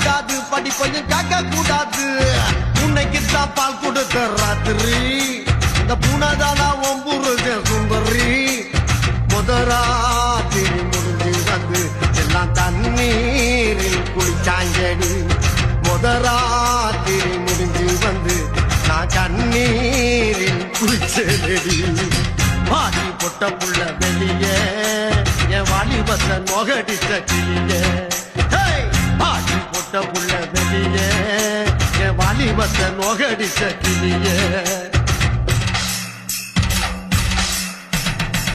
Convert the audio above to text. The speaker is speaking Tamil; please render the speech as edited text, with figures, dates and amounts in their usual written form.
கூடாது படிப்பையும் காக்க கூடாது உன்னைக்குத்தான் பால் கொடுத்த ராத்திரி இந்த பூனாதானா ஒம்புருஜ சுந்தரி முதராத்திரி முடிஞ்சு வந்து எல்லாம் தண்ணீரில் குளிச்சாங்கடி முதராத்திரி முடிஞ்சு வந்து நான் கண்ணீரில் குளிச்சடி வாடி பொட்ட புள்ள வெளியே என் வாலிபத்தை நொகடிச்ச கிளியே வாடி பொட்ட புள்ள வெளியே என் வாலிபத்தை நொகடிச்ச கிளியே